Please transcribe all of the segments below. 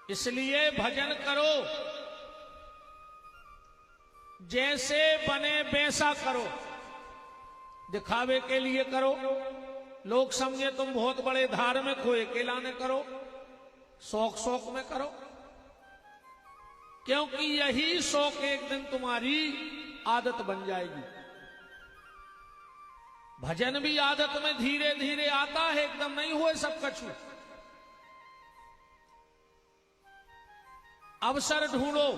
इसलिए भजन करो, जैसे बने वैसा करो। दिखावे के लिए करो, लोग समझे तुम बहुत बड़े धार्मिक हो, अकेला ने करो, शौक शौक में करो, क्योंकि यही शौक एक दिन तुम्हारी आदत बन जाएगी। भजन भी आदत में धीरे धीरे आता है, एकदम नहीं हुए सब कछु। अवसर ढूंढो,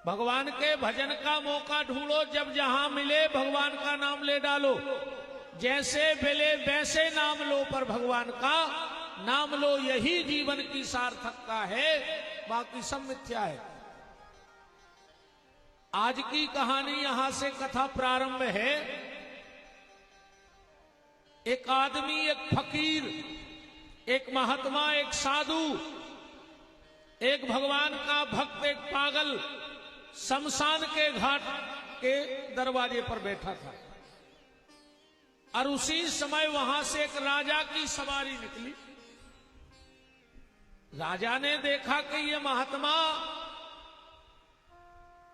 भगवान के भजन का मौका ढूंढो, जब जहां मिले भगवान का नाम ले डालो। जैसे मिले वैसे नाम लो, पर भगवान का नाम लो, यही जीवन की सार्थकता है, बाकी सब मिथ्या है। आज की कहानी यहां से कथा प्रारंभ है। एक आदमी, एक फकीर, एक महात्मा, एक साधु, एक भगवान का भक्त, एक पागल शमशान के घाट के दरवाजे पर बैठा था। और उसी समय वहां से एक राजा की सवारी निकली। राजा ने देखा कि ये महात्मा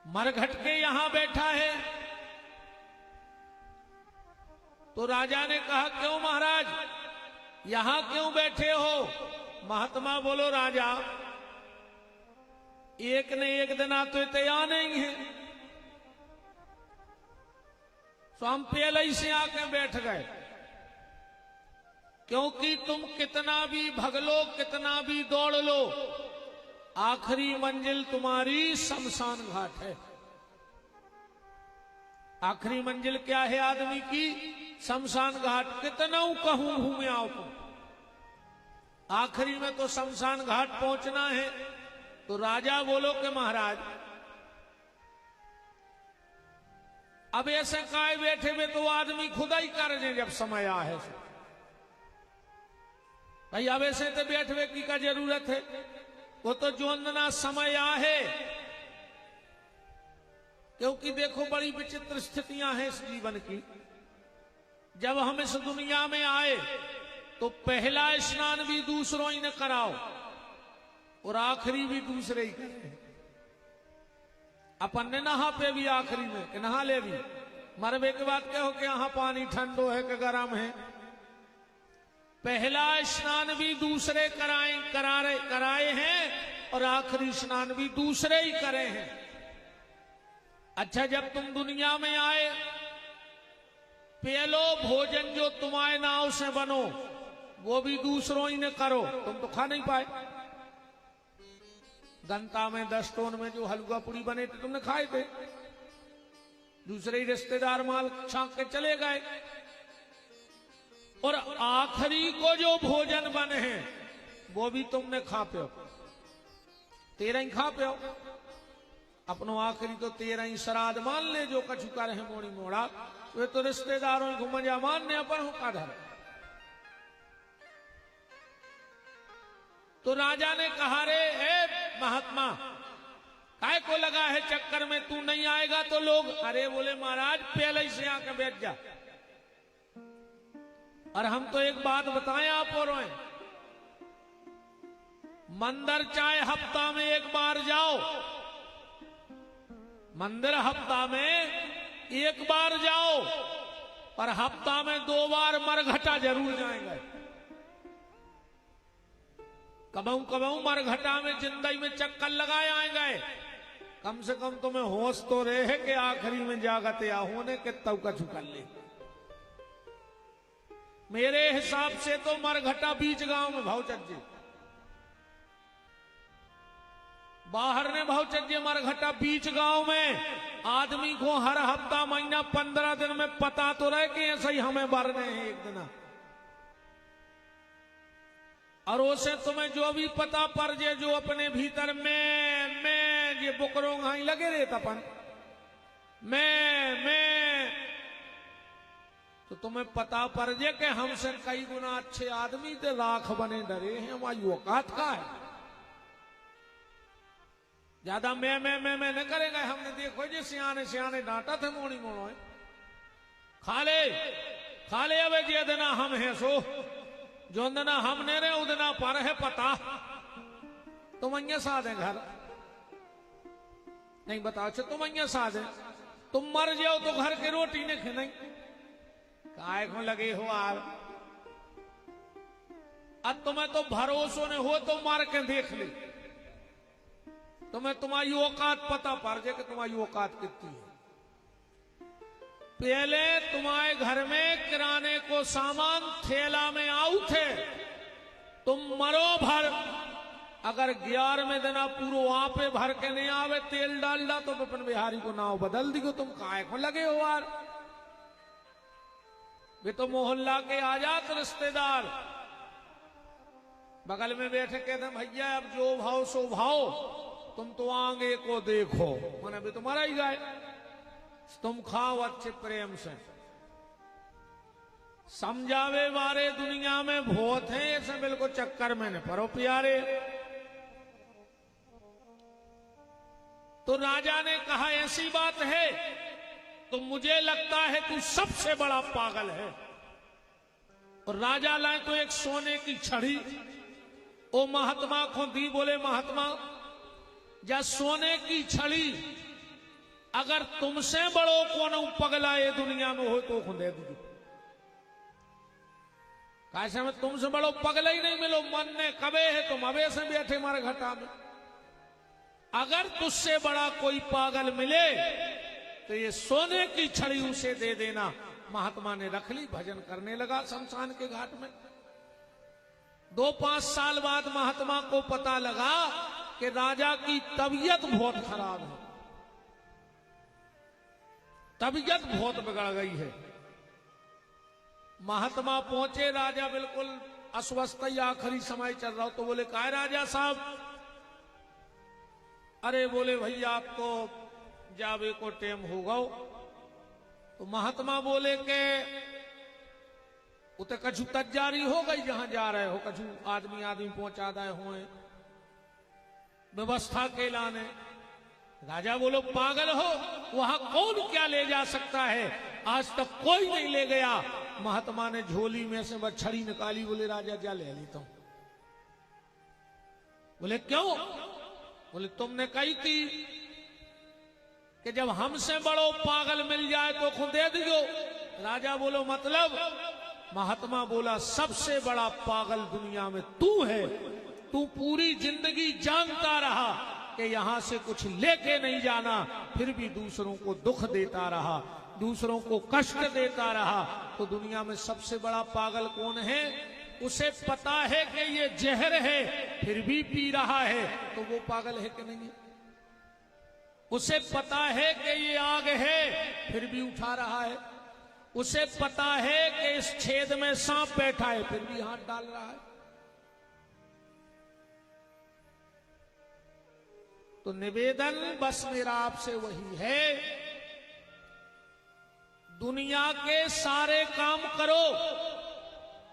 मरघट के यहां बैठा है, तो राजा ने कहा, क्यों महाराज यहां क्यों बैठे हो? महात्मा बोलो, राजा एक ने एक दिन तो तैयार नहीं है, तो हम पहले से आके बैठ गए, क्योंकि तुम कितना भी भग लो, कितना भी दौड़ लो, आखिरी मंजिल तुम्हारी शमशान घाट है। आखिरी मंजिल क्या है आदमी की? शमशान घाट। कितना कहूं घूमे आओ तुम, आखिरी में तो शमशान घाट पहुंचना है। तो राजा बोलो कि महाराज अब ऐसे काय बैठे में तो आदमी खुदा ही कर दे जब समय आ है। भाई अब ऐसे तो बैठवे की का जरूरत है, वो तो जोंदना समय आ है। क्योंकि देखो बड़ी विचित्र स्थितियां हैं इस जीवन की। जब हम इस दुनिया में आए तो पहला स्नान भी दूसरों ही ने कराओ और आखिरी भी दूसरे ही करें। अपन ने नहा पे भी आखिरी में कि नहा ले भी, मरबे के बाद कहो कि यहाँ पानी ठंडो है कि गर्म है। पहला स्नान भी दूसरे कराए हैं और आखिरी स्नान भी दूसरे ही करे हैं। अच्छा, जब तुम दुनिया में आए, पहलो भोजन जो तुम्हारे नाव से बनो वो भी दूसरों ही ने करो, तुम तो खा नहीं पाए। गंता में 10 टोन में जो हलवा पूरी बने थे तुमने खाए थे, दूसरे ही रिश्तेदार माल छांक के चले गए। और आखिरी को जो भोजन बने हैं वो भी तुमने खा पे हो, 13 ही खा पे हो। अपनो आखिरी तो 13 ही श्राद्ध मान ले, जो कछु कर है मोड़ी मोड़ा, वे तो रिश्तेदारों को मजा मानने अपन हो का धर। तो राजा ने कहा, रे ए महात्मा, काय को लगा है चक्कर में, तू नहीं आएगा तो लोग। अरे बोले महाराज पहले ही से आकर बैठ जा। और हम तो एक बात बताएं आप और रोए, मंदिर चाहे हफ्ता में एक बार जाओ, मंदिर हफ्ता में एक बार जाओ, पर हफ्ता में 2 बार मरघटा जरूर जाएंगे। कबहू मरघटा में जिंदगी में चक्कर लगाए आएंगे। कम से कम तुम्हें होश तो रहे कि आखिरी में जागत या होने के तव कछु कर ले। मेरे हिसाब से तो मरघटा बीच गांव में भावचक जी, बाहर ने भावचक जी, मरघटा बीच गांव में आदमी को हर हफ्ता महीना 15 दिन में पता तो रहे कि ऐसा ही हमें मरने हैं एक दिन। और उसे तुम्हें जो भी पता पड़ जाए, जो अपने भीतर मैं ये बुकरों हाई लगे रहे तपन मैं, तो तुम्हें पता पड़ जाए कि हमसे कई गुना अच्छे आदमी थे, लाख बने डरे हैं, हमारी औकात का है। ज्यादा मैं न करेगा। हमने देखो जी सियाने डांटा थे मोड़ी मोड़ो खा ले अब जे देना हम हैं सो, जो दिन हमने रे उदना पर है पता। तुम अं साध है घर नहीं बताओ अच्छा तुम अं साध है, तुम मर जाओ तो घर की रोटी ने खे नहीं काय को लगे हो यार। अब तुम्हें तो भरोसो ने हो तो मार के देख ले, तुम्हें तुम्हारी औकात पता पड़ जाए कि तुम्हारी औकात कितनी है। पहले तुम्हारे घर में किराने को सामान थैला में आऊ थे, तुम मरो भर, अगर 11वें दिन पूरा वहां पे भर के नहीं आवे तेल डाल दा तो विपिन बिहारी को नाव बदल दियो। तुम काय को लगे हो यार। वे तो मोहल्ला के आजाद रिश्तेदार बगल में बैठे कहते भैया अब जो भाव सो भाव, तुम तो आगे को देखो, मैंने भी तुम्हारा ही गाय, तुम खाओ अच्छे प्रेम से। समझावे वारे दुनिया में बहुत हैं, ऐसे बिल्कुल चक्कर में न परो प्यारे। तो राजा ने कहा ऐसी बात है तो मुझे लगता है तू सबसे बड़ा पागल है। और राजा लाए तो एक सोने की छड़ी, ओ महात्मा को दी, बोले महात्मा या सोने की छड़ी अगर तुमसे बड़ो कोनो पगला ये दुनिया में हो तो खुदे दीजिए। कैसे में तुमसे बड़ो पगला ही नहीं मिलो, मन ने कबे है तुम अबे से बैठे मारे घटा में। अगर तुझसे बड़ा कोई पागल मिले तो ये सोने की छड़ी उसे दे देना। महात्मा ने रख ली, भजन करने लगा शमशान के घाट में। 2-5 साल बाद महात्मा को पता लगा कि राजा की तबीयत बहुत खराब है, तबीयत बहुत बिगड़ गई है। महात्मा पहुंचे, राजा बिल्कुल अस्वस्थ, आखिरी समय चल रहा हो। तो बोले काय राजा साहब? अरे बोले भैया आप तो जावे को टेम हो गओ। तो महात्मा बोले के उते कछु तैयारी हो गई जहां जा रहे हो, कछु आदमी पहुंचा दे हो व्यवस्था के लाने। राजा बोलो पागल हो, वहां कौन क्या ले जा सकता है, आज तक कोई नहीं ले गया। महात्मा ने झोली में से बछड़ी निकाली, बोले राजा जा ले लेता हूं। बोले क्यों? बोले तुमने कही थी कि जब हमसे बड़ो पागल मिल जाए तो खुद दे दियो। राजा बोलो मतलब? महात्मा बोला सबसे बड़ा पागल दुनिया में तू है। तू पूरी जिंदगी जानता रहा कि यहां से कुछ लेके नहीं जाना, फिर भी दूसरों को दुख देता रहा, दूसरों को कष्ट देता रहा। तो दुनिया में सबसे बड़ा पागल कौन है? उसे पता है कि ये जहर है फिर भी पी रहा है, तो वो पागल है कि नहीं है? उसे पता है कि ये आग है फिर भी उठा रहा है, उसे पता है कि इस छेद में सांप बैठा है फिर भी हाथ डाल रहा है। तो निवेदन बस मेरा आपसे वही है, दुनिया के सारे काम करो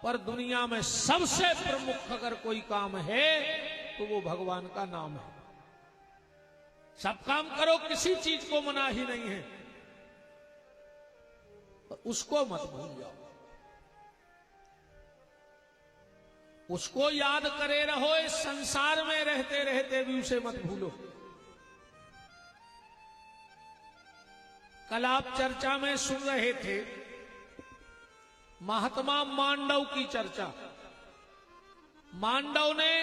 पर दुनिया में सबसे प्रमुख अगर कोई काम है तो वो भगवान का नाम है। सब काम करो, किसी चीज को मना ही नहीं है, पर उसको मत भूल जाओ, उसको याद करे रहो। इस संसार में रहते रहते भी उसे मत भूलो। कल आप चर्चा में सुन रहे थे महात्मा मांडव की चर्चा। मांडव ने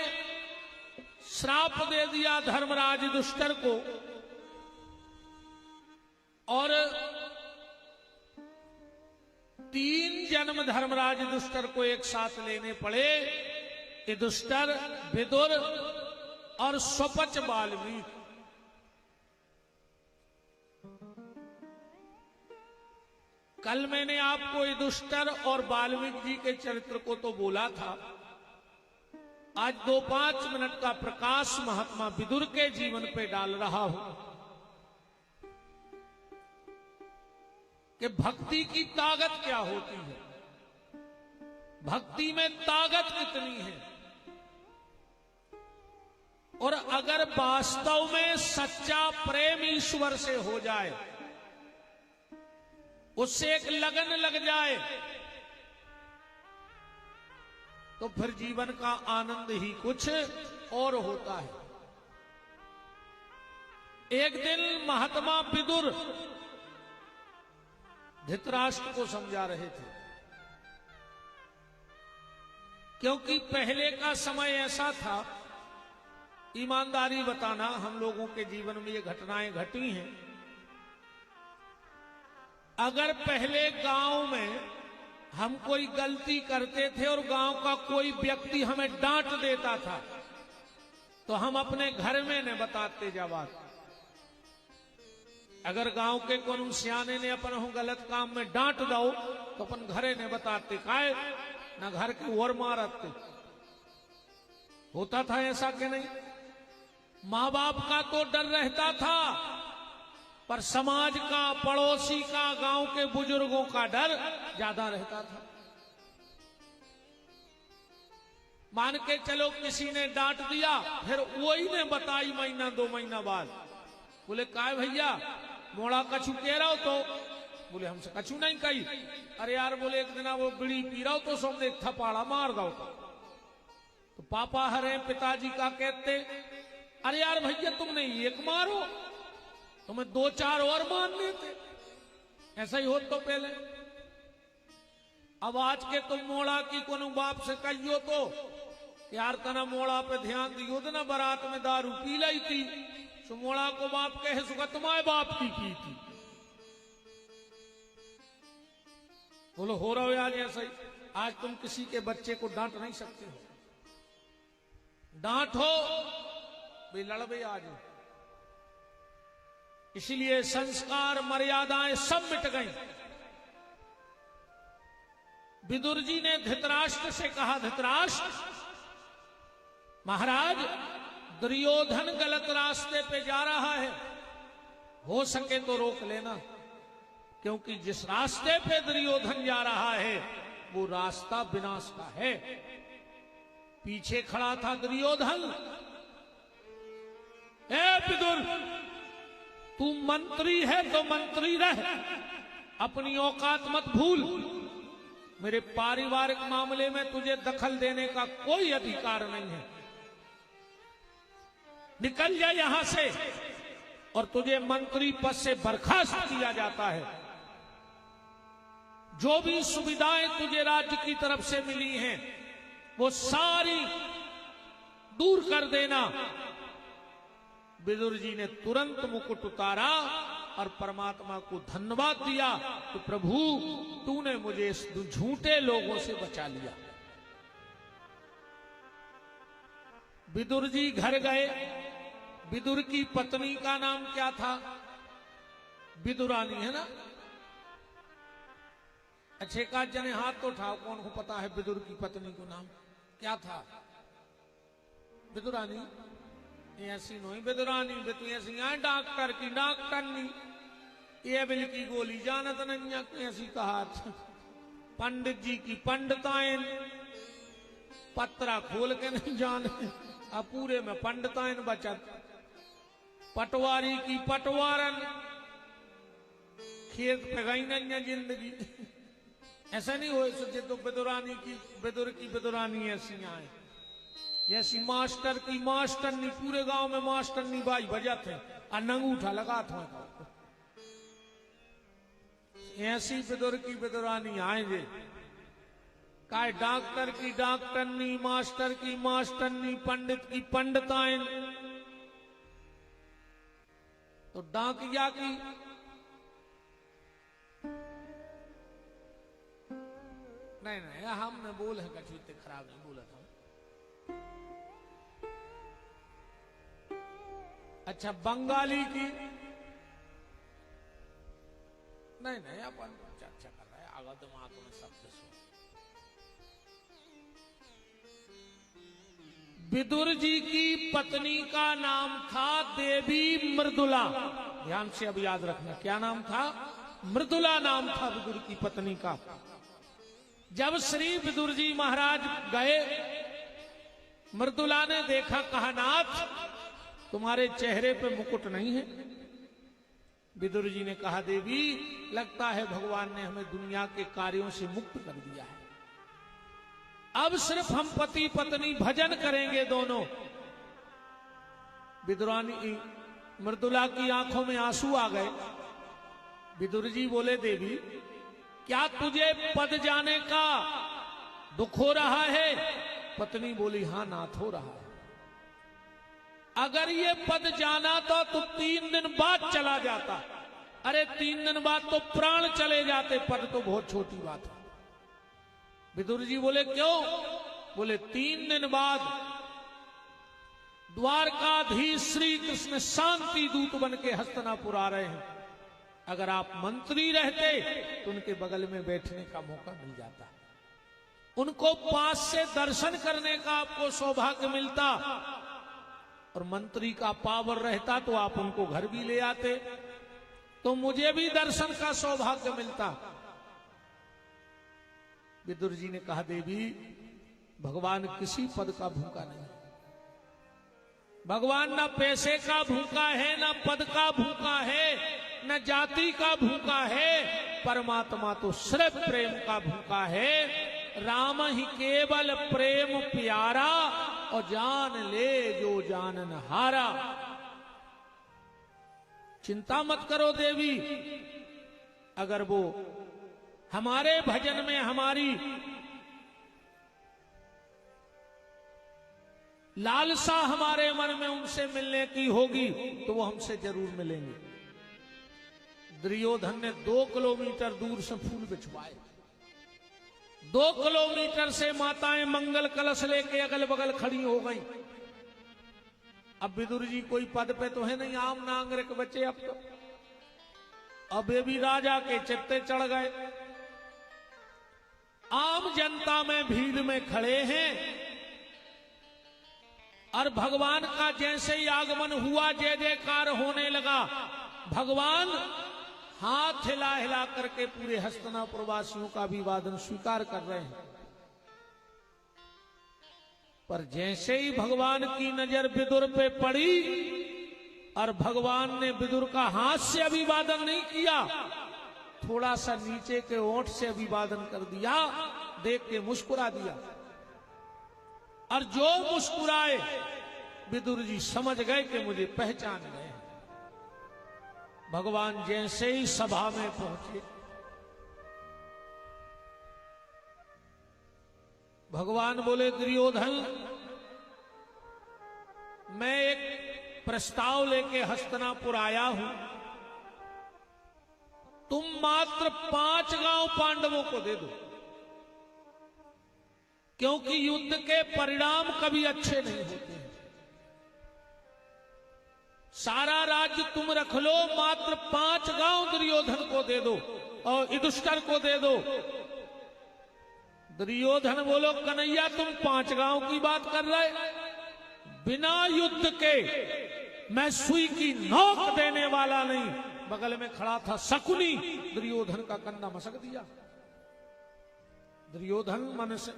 श्राप दे दिया धर्मराज दुष्टर को और 3 जन्म धर्मराज दुष्टर को एक साथ लेने पड़े। कि दुष्टर, विदुर और स्वपच वाल्मीकि। कल मैंने आपको युधिष्ठिर और वाल्मीकि जी के चरित्र को तो बोला था। आज 2-5 मिनट का प्रकाश महात्मा विदुर के जीवन पे डाल रहा हूं कि भक्ति की ताकत क्या होती है, भक्ति में ताकत कितनी है। और अगर वास्तव में सच्चा प्रेम ईश्वर से हो जाए, उससे एक लगन लग जाए, तो फिर जीवन का आनंद ही कुछ और होता है। एक दिन महात्मा विदुर धृतराष्ट्र को समझा रहे थे, क्योंकि पहले का समय ऐसा था, ईमानदारी बताना, हम लोगों के जीवन में ये घटनाएं घटी हैं। अगर पहले गांव में हम कोई गलती करते थे और गांव का कोई व्यक्ति हमें डांट देता था, तो हम अपने घर में न बताते जवाब। अगर गांव के कोनो सियाने ने अपन हो गलत काम में डांट दो तो अपन घरे ने बताते, काहे ना घर के ओर मारते। होता था ऐसा कि नहीं? मां बाप का तो डर रहता था, पर समाज का, पड़ोसी का, गांव के बुजुर्गों का डर ज्यादा रहता था। मान के चलो किसी ने डांट दिया, फिर वही ने बताई महीना 2 महीना बाद, बोले काय भैया मोड़ा कछु कह रहा हो? तो बोले हमसे कछु नहीं कही। अरे यार बोले एक दिन वो बीड़ी पी रहा हो तो सोमने एक थपाड़ा मार दो। तो पापा हरे पिताजी का कहते, अरे यार भैया तुमने एक मारो, तुम्हें 2-4 और मान लेते। ऐसा ही हो तो पहले। अब आज के तुम मोड़ा की कोनो बाप से कहियो तो यार तना मोड़ा पे ध्यान दियो तो ना, बारात में दारू पी लाई थी, सो मोड़ा को बाप कहे सुखा तुम्हारे बाप की पी थी। बोलो हो रहा हो आज ऐसा ही। आज तुम किसी के बच्चे को डांट नहीं सकते हो, डांटो भाई लड़बे आज। इसलिए संस्कार मर्यादाएं सब मिट गई। विदुर जी ने धृतराष्ट्र से कहा, धृतराष्ट्र महाराज दुर्योधन गलत रास्ते पे जा रहा है, हो सके तो रोक लेना, क्योंकि जिस रास्ते पे दुर्योधन जा रहा है वो रास्ता विनाश का है। पीछे खड़ा था दुर्योधन। ए विदुर, तू मंत्री है तो मंत्री रह, अपनी औकात मत भूल। मेरे पारिवारिक मामले में तुझे दखल देने का कोई अधिकार नहीं है। निकल जा यहां से, और तुझे मंत्री पद से बर्खास्त किया जाता है। जो भी सुविधाएं तुझे राज्य की तरफ से मिली हैं वो सारी दूर कर देना। विदुर जी ने तुरंत मुकुट उतारा और परमात्मा को धन्यवाद दिया कि प्रभु तूने मुझे इस झूठे लोगों से बचा लिया। विदुर जी घर गए। विदुर की पत्नी का नाम क्या था? विदुरानी है ना? अच्छे का जने हाथ तो उठाओ, कौन को पता है विदुर की पत्नी को नाम क्या था? विदुरानी। ऐसी नहीं विदुरानी, तू ऐसी है डॉक्टर की डॉक्टरनी, ये बिल की गोली जानत नहीं है, ऐसी कहा। पंडित जी की पंडितायन, पत्रा खोल के नहीं जाने, अब पूरे में पंडितायन बचत। पटवारी की पटवारन, खेत पे गई नहीं जिंदगी। ऐसा नहीं हो सोचे तो विदुरानी की, विदुर की विदुरानी ऐसी आए। ऐसी मास्टर की मास्टर नहीं, पूरे गांव में मास्टर नहीं बाई बजत है, और नंगूठा लगा था। ऐसी विदुर की विदुरानी आएंगे। काय डॉक्टर की डॉक्टरनी, मास्टर की मास्टरनी, पंडित की पंडितायन, तो डाकिया की नहीं, हमने बोल है कछु इतने खराब नहीं बोला था। अच्छा बंगाली की नहीं, अपन चर्चा कर रहा है, आगा दिमाग में शब्द सुन। विदुर जी की पत्नी का नाम था देवी मृदुला। ध्यान से अब याद रखना, क्या नाम था? मृदुला नाम था विदुर की पत्नी का। जब श्री विदुर जी महाराज गए, मृदुला ने देखा, कहा नाथ तुम्हारे चेहरे पे मुकुट नहीं है। विदुर जी ने कहा देवी लगता है भगवान ने हमें दुनिया के कार्यों से मुक्त कर दिया है। अब सिर्फ हम पति पत्नी भजन करेंगे दोनों। विदुरानी मृदुला की आंखों में आंसू आ गए। विदुर जी बोले, देवी क्या तुझे पद जाने का दुख हो रहा है? पत्नी बोली, हां नाथ हो रहा है। अगर ये पद जाना तो तू 3 दिन बाद चला जाता। अरे 3 दिन बाद तो प्राण चले जाते, पद तो बहुत छोटी बात है। विदुर जी बोले, क्यों? बोले 3 दिन बाद द्वारकाधीश श्री कृष्ण शांति दूत बन के हस्तिनापुर आ रहे हैं। अगर आप मंत्री रहते तो उनके बगल में बैठने का मौका मिल जाता, उनको पास से दर्शन करने का आपको सौभाग्य मिलता, और मंत्री का पावर रहता तो आप उनको घर भी ले आते, तो मुझे भी दर्शन का सौभाग्य मिलता। विदुर जी ने कहा, देवी भगवान किसी पद का भूखा नहीं। भगवान ना पैसे का भूखा है, ना पद का भूखा है, न जाति का भूखा है। परमात्मा तो सिर्फ प्रेम का भूखा है। राम ही केवल प्रेम प्यारा, और जान ले जो जानन हारा। चिंता मत करो देवी, अगर वो हमारे भजन में हमारी लालसा हमारे मन में उनसे मिलने की होगी तो वो हमसे जरूर मिलेंगे। दुर्योधन ने 2 किलोमीटर दूर से फूल बिछवाए। 2 किलोमीटर से माताएं मंगल कलश लेके अगल बगल खड़ी हो गई। अब विदुर जी कोई पद पे तो है नहीं, आम नांगर के बच्चे। अब ये भी राजा के चित्ते चढ़ गए। आम जनता में भीड़ में खड़े हैं, और भगवान का जैसे ही आगमन हुआ, जय जयकार होने लगा। भगवान हाथ हिला हिला करके पूरे हस्तिनापुर वासियों का अभिवादन स्वीकार कर रहे हैं। पर जैसे ही भगवान की नजर विदुर पे पड़ी, और भगवान ने विदुर का हाथ से अभिवादन नहीं किया, थोड़ा सा नीचे के ओंठ से अभिवादन कर दिया, देख के मुस्कुरा दिया। और जो मुस्कुराए, विदुर जी समझ गए कि मुझे पहचान गए। भगवान जैसे ही सभा में पहुंचे, भगवान बोले, दुर्योधन मैं एक प्रस्ताव लेके हस्तिनापुर आया हूं। तुम मात्र 5 गांव पांडवों को दे दो, क्योंकि युद्ध के परिणाम कभी अच्छे नहीं होते हैं। सारा राज्य तुम रख लो, मात्र 5 गांव दुर्योधन को दे दो और युधिष्ठिर को दे दो। दुर्योधन बोलो, कन्हैया तुम 5 गांव की बात कर रहे? बिना युद्ध के मैं सुई की नोक देने वाला नहीं। बगल में खड़ा था शकुनी, दुर्योधन का कंधा मसक दिया। दुर्योधन मन से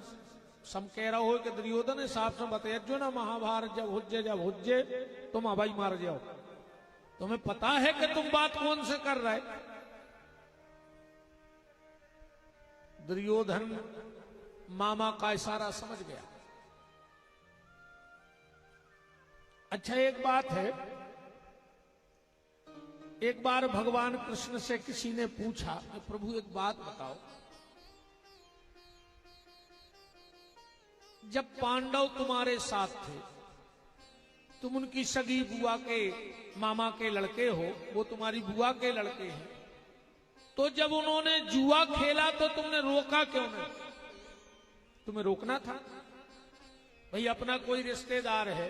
सम कह रहा हो कि दुर्योधन साहब से बताइए ना, महाभारत जब हुज्जे तुम अभाई मार जाओ। तुम्हें पता है कि तुम बात कौन से कर रहे? दुर्योधन मामा का इशारा समझ गया। अच्छा एक बात है, एक बार भगवान कृष्ण से किसी ने पूछा, प्रभु एक बात बताओ, जब पांडव तुम्हारे साथ थे, तुम उनकी सगी बुआ के मामा के लड़के हो, वो तुम्हारी बुआ के लड़के हैं, तो जब उन्होंने जुआ खेला तो तुमने रोका क्यों नहीं? तुम्हें रोकना था भाई, अपना कोई रिश्तेदार है,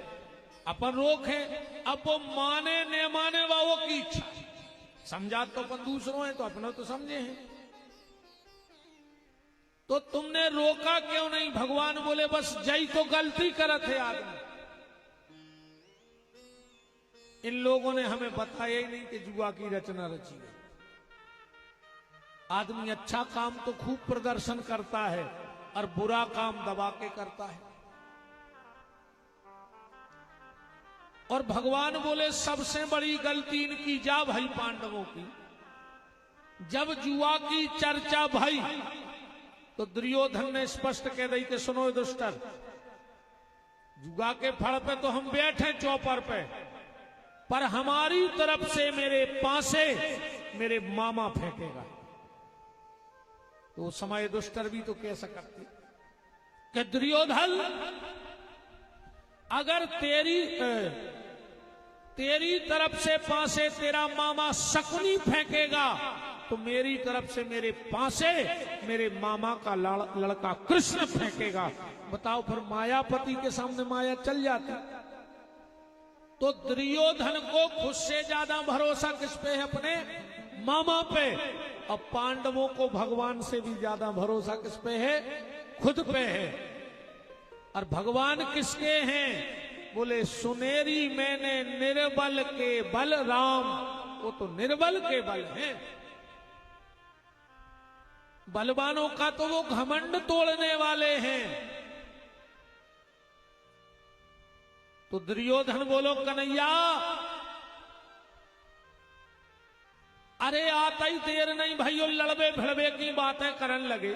अपन रोके। अब वो माने न माने वो की इच्छा, समझा तो अपन दूसरों हैं तो अपना तो समझे हैं, तो तुमने रोका क्यों नहीं? भगवान बोले, बस जई तो गलती करत है आदमी। इन लोगों ने हमें बताया ही नहीं कि जुआ की रचना रची है। आदमी अच्छा काम तो खूब प्रदर्शन करता है और बुरा काम दबा के करता है। और भगवान बोले, सबसे बड़ी गलती इनकी जा भाई पांडवों की, जब जुआ की चर्चा भाई तो दुर्योधन ने स्पष्ट कह दी कि सुनो दुष्टर, जुगा के फड़ पे तो हम बैठे चौपर पे, पर हमारी तरफ से मेरे पासे मेरे मामा फेंकेगा। तो उस समय दुष्टर भी तो कह सकते कि दुर्योधन, अगर तेरी तरफ से पासे तेरा मामा शकुनी फेंकेगा, तो मेरी तरफ से मेरे पासे मेरे मामा का लड़का कृष्ण फेंकेगा। बताओ, फिर मायापति के सामने माया चल जाती। तो दुर्योधन को खुद से ज्यादा भरोसा किस पे है? अपने मामा पे। अब पांडवों को भगवान से भी ज्यादा भरोसा किस पे है? खुद पे है। और भगवान किसके हैं? बोले सुनेरी मैंने निर्बल के बल राम। वो तो निर्बल के बल हैं। बलवानों का तो वो घमंड तोड़ने वाले हैं। तो दुर्योधन बोलो कन्हैया, अरे आता ही देर नहीं भाइयों, लड़बे भिड़बे की बातें करने लगे।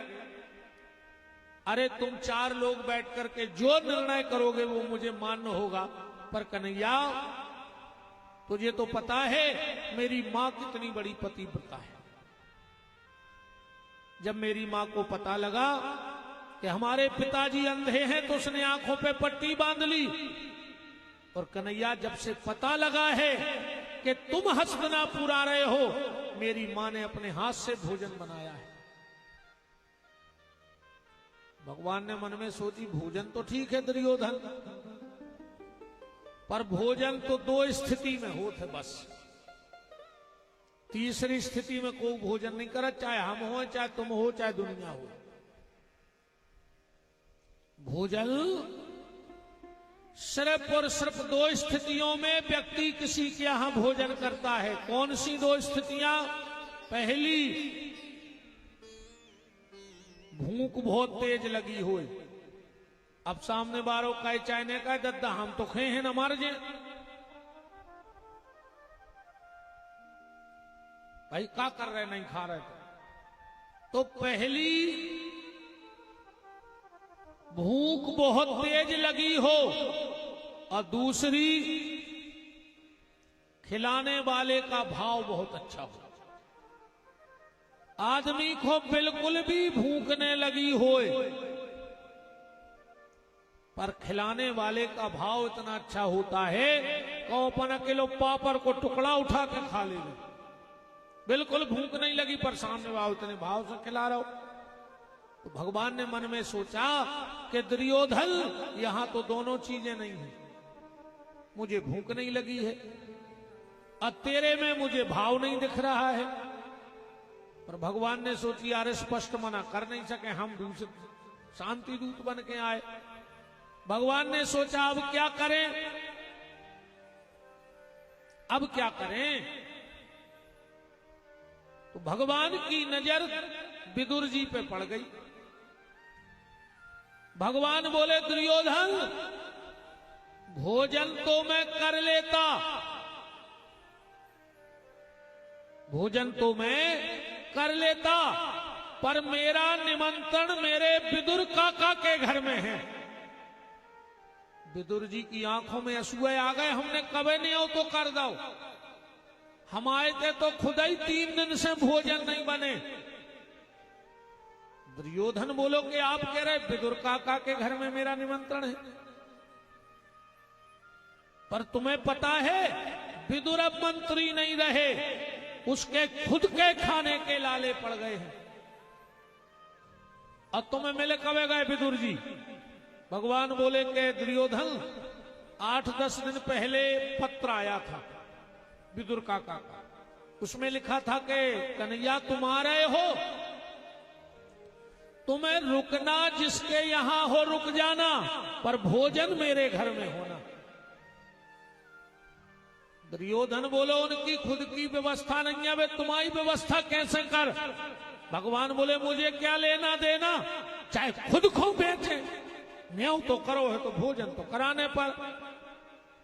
अरे तुम चार लोग बैठ करके जो निर्णय करोगे वो मुझे मान्य होगा, पर कन्हैया तुझे तो पता है मेरी मां कितनी बड़ी पतिव्रता है। जब मेरी मां को पता लगा कि हमारे पिताजी अंधे हैं तो उसने आंखों पे पट्टी बांध ली। और कन्हैया, जब से पता लगा है कि तुम हस्तिनापुर आ रहे हो, मेरी मां ने अपने हाथ से भोजन बनाया है। भगवान ने मन में सोची, भोजन तो ठीक है दुर्योधन, पर भोजन तो दो स्थिति में होते बस। तीसरी स्थिति में कोई भोजन नहीं करे, चाहे हम हो, चाहे तुम हो, चाहे दुनिया हो। भोजन सिर्फ और सिर्फ दो स्थितियों में व्यक्ति किसी के यहां भोजन करता है। कौन सी दो स्थितियां? पहली, भूख बहुत तेज लगी हो, अब सामने बारों का चाहने का दद्दा हम तो खे हैं न मार जे भाई क्या कर रहे, नहीं खा रहे। तो पहली भूख बहुत तेज लगी हो, और दूसरी खिलाने वाले का भाव बहुत अच्छा हो। आदमी को बिल्कुल भी भूखने लगी होए, पर खिलाने वाले का भाव इतना अच्छा होता है कि अपन किलो पापड़ को टुकड़ा उठा के खा ले। बिल्कुल भूख नहीं लगी, पर सामने वाले इतने भाव से खिला रहा हो। तो भगवान ने मन में सोचा कि दुर्योधन, यहां तो दोनों चीजें नहीं है। मुझे भूख नहीं लगी है और तेरे में मुझे भाव नहीं दिख रहा है। पर भगवान ने सोची, यार स्पष्ट मना कर नहीं सके, हम दूसरे शांति दूत बन के आए। भगवान ने सोचा अब क्या करें, अब क्या करें। तो भगवान की नजर विदुर जी पे पड़ गई। भगवान बोले, दुर्योधन भोजन तो मैं कर लेता, भोजन तो मैं कर लेता, पर मेरा निमंत्रण मेरे विदुर काका के घर में है। विदुर जी की आंखों में असूए आ गए। हमने कभी नहीं हो तो कर दो, हम आए थे तो खुद ही 3 दिन से भोजन नहीं बने। दुर्योधन बोलो कि आप कह रहे विदुर काका के घर में मेरा निमंत्रण है, पर तुम्हें पता है विदुर अब मंत्री नहीं रहे, उसके खुद के खाने के लाले पड़ गए हैं। अब तुम्हें मिले कब गए विदुर जी? भगवान बोले कि दुर्योधन 8-10 दिन पहले पत्र आया था विदुर काका का। उसमें लिखा था कि कन्हैया तुम आ रहे हो, तुम्हें रुकना जिसके यहां हो रुक जाना, पर भोजन मेरे घर में होना। दुर्योधन बोलो उनकी खुद की व्यवस्था नहीं है, वे तुम्हारी व्यवस्था कैसे कर। भगवान बोले मुझे क्या लेना देना, चाहे खुद को बेचे, न्याय तो करो है तो भोजन तो कराने पर।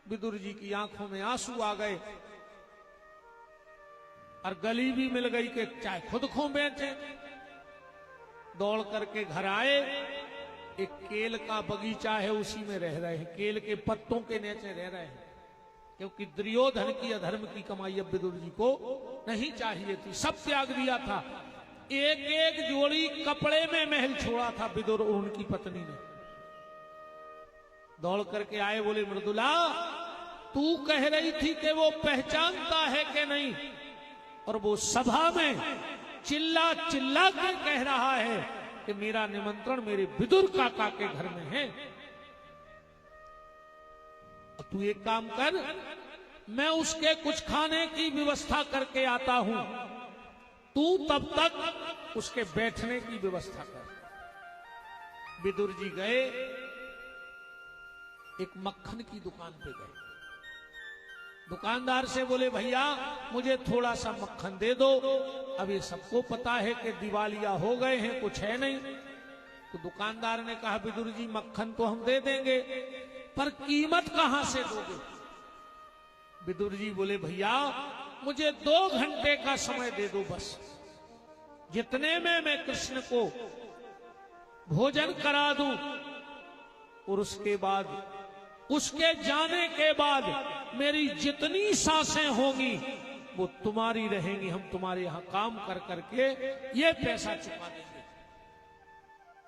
विदुर जी की आंखों में आंसू आ गए और गली भी मिल गई कि चाहे खुद को बेचे। दौड़ करके घर आए, एक केल का बगीचा है उसी में रह रहे हैं, केल के पत्तों के नीचे रह रहे हैं, क्योंकि दुर्योधन की अधर्म की कमाई अब विदुर जी को नहीं चाहिए थी, सब त्याग दिया था। एक एक जोड़ी कपड़े में महल छोड़ा था विदुर और उनकी पत्नी ने। दौड़ करके आए, बोले मृदुला तू कह रही थी कि वो पहचानता है कि नहीं, और वो सभा में चिल्ला चिल्ला के कह रहा है कि मेरा निमंत्रण मेरे विदुर काका के घर में है। तू एक काम कर, मैं उसके कुछ खाने की व्यवस्था करके आता हूं, तू तब तक उसके बैठने की व्यवस्था कर। विदुर जी गए, एक मक्खन की दुकान पे गए, दुकानदार से बोले भैया मुझे थोड़ा सा मक्खन दे दो, अब ये सबको पता है कि दिवालिया हो गए हैं, कुछ है नहीं। तो दुकानदार ने कहा विदुर जी मक्खन तो हम दे देंगे, पर कीमत कहां से दोगे? विदुर जी बोले भैया मुझे 2 घंटे का समय दे दो बस, जितने में मैं कृष्ण को भोजन करा दूं और उसके बाद उसके जाने के बाद मेरी जितनी सांसें होंगी वो तुम्हारी रहेंगी, हम तुम्हारे यहां काम कर करके ये पैसा चुका देंगे।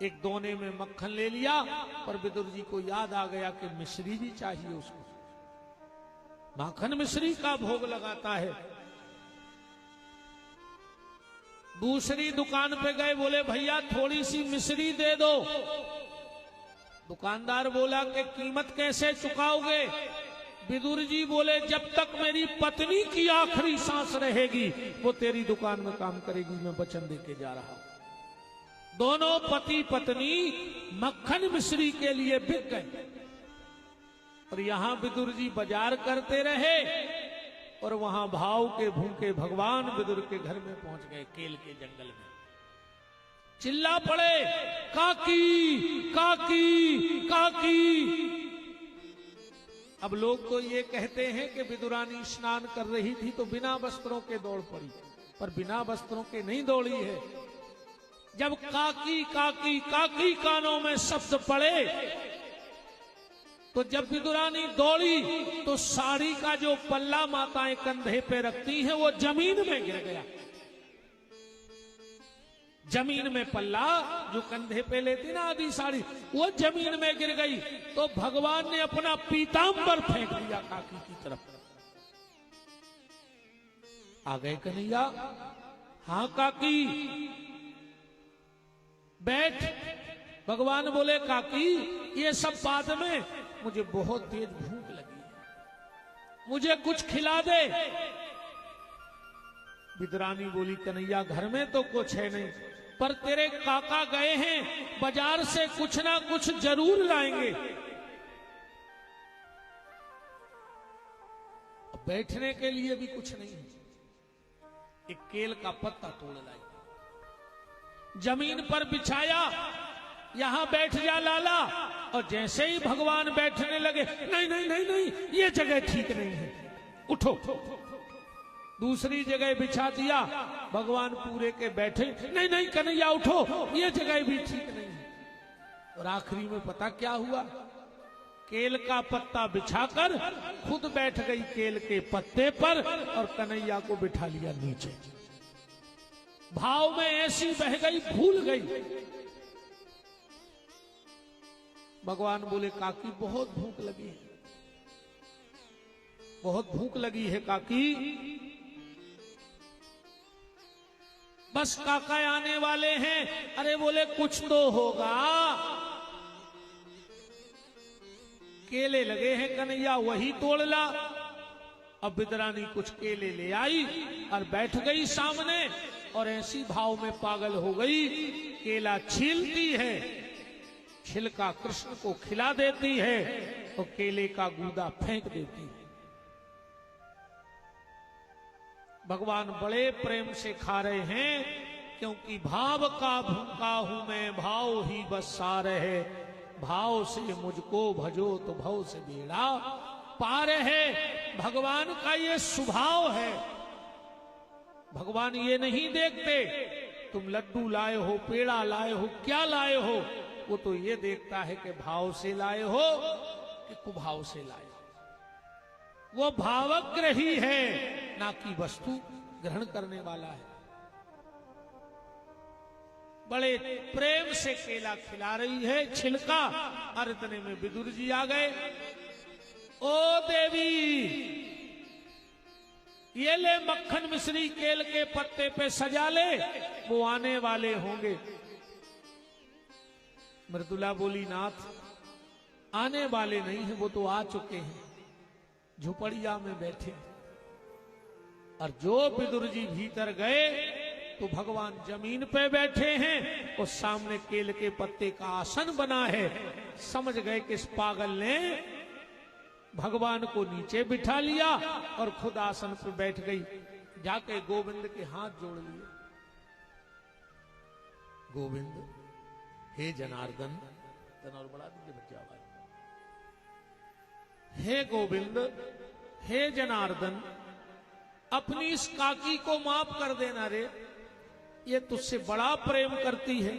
एक दोने में मक्खन ले लिया, पर विदुर जी को याद आ गया कि मिश्री भी चाहिए उसको, माखन मिश्री का भोग लगाता है। दूसरी दुकान पे गए, बोले भैया थोड़ी सी मिश्री दे दो। दुकानदार बोला कि कीमत कैसे चुकाओगे? विदुर जी बोले जब तक मेरी पत्नी की आखिरी सांस रहेगी वो तेरी दुकान में काम करेगी, मैं वचन देके जा रहा हूं। दोनों पति पत्नी मक्खन मिश्री के लिए बिक गए, और यहां विदुर जी बाजार करते रहे, और वहां भाव के भूखे भगवान विदुर के घर में पहुंच गए, केल के जंगल में। चिल्ला पड़े काकी काकी काकी। अब लोग तो ये कहते हैं कि विदुरानी स्नान कर रही थी तो बिना वस्त्रों के दौड़ पड़ी, पर बिना वस्त्रों के नहीं दौड़ी है। जब काकी काकी काकी कानों में शब्द पड़े, तो जब विदुरानी दौड़ी तो साड़ी का जो पल्ला माताएं कंधे पे रखती हैं वो जमीन में गिर गया। जमीन में पल्ला जो कंधे पे लेती ना आधी साड़ी, वो जमीन में गिर गई। तो भगवान ने अपना पीतांबर फेंक दिया काकी की तरफ। आ गए कन्हैया, हाँ काकी बैठ। भगवान बोले काकी ये सब बाद में, मुझे बहुत तेज भूख लगी है, मुझे कुछ खिला दे। विदुरानी बोली कन्हैया घर में तो कुछ है नहीं, पर तेरे काका गए हैं बाजार से कुछ ना कुछ जरूर लाएंगे। बैठने के लिए भी कुछ नहीं है, एक केल का पत्ता तोड़ लाई, जमीन पर बिछाया, यहां बैठ जा लाला। और जैसे ही भगवान बैठने लगे, नहीं नहीं नहीं नहीं ये जगह ठीक नहीं है, उठो। दूसरी जगह बिछा दिया, भगवान पूरे के बैठे, नहीं नहीं कन्हैया उठो, ये जगह भी ठीक नहीं है। और आखिरी में पता क्या हुआ? केल का पत्ता बिछाकर खुद बैठ गई केल के पत्ते पर, और कन्हैया को बिठा लिया नीचे। भाव में ऐसी बह गई, भूल गई। भगवान बोले काकी बहुत भूख लगी है, बहुत भूख लगी है काकी। बस काका आने वाले हैं। अरे बोले कुछ तो होगा। केले लगे हैं कन्हैया, वही तोड़ ला। अब विदुरानी कुछ केले ले आई और बैठ गई सामने, और ऐसी भाव में पागल हो गई, केला छीलती है, छिलका कृष्ण को खिला देती है, और केले का गूदा फेंक देती है। भगवान बड़े प्रेम से खा रहे हैं, क्योंकि भाव का भूखा हूं मैं, भाव ही बस सार है। भाव से मुझको भजो तो भव से बेड़ा पार है। भगवान का ये स्वभाव है। भगवान ये नहीं देखते तुम लड्डू लाए हो, पेड़ा लाए हो, क्या लाए हो, वो तो ये देखता है कि भाव से लाए हो कि कुभाव से लाए हो। वो भावग्रही है, ना कि वस्तु ग्रहण करने वाला है। बड़े प्रेम से केला खिला रही है, छिलका, और इतने में विदुर जी आ गए। ओ देवी, ये ले मक्खन मिश्री केल के पत्ते पे सजा ले, वो आने वाले होंगे। मृदुला बोली, नाथ आने वाले नहीं है, वो तो आ चुके हैं, झुपड़िया में बैठे। और जो विदुर जी भीतर गए तो भगवान जमीन पे बैठे हैं और सामने केले के पत्ते का आसन बना है। समझ गए कि इस पागल ने भगवान को नीचे बिठा लिया और खुद आसन पे बैठ गई। जाके गोविंद के हाथ जोड़ लिए। गोविंद, हे जनार्दन, तन और बढ़ा दीजिए बच्चा आवाज। हे गोविंद, हे जनार्दन, अपनी इस काकी को माफ कर देना रे, ये तुझसे बड़ा प्रेम करती है।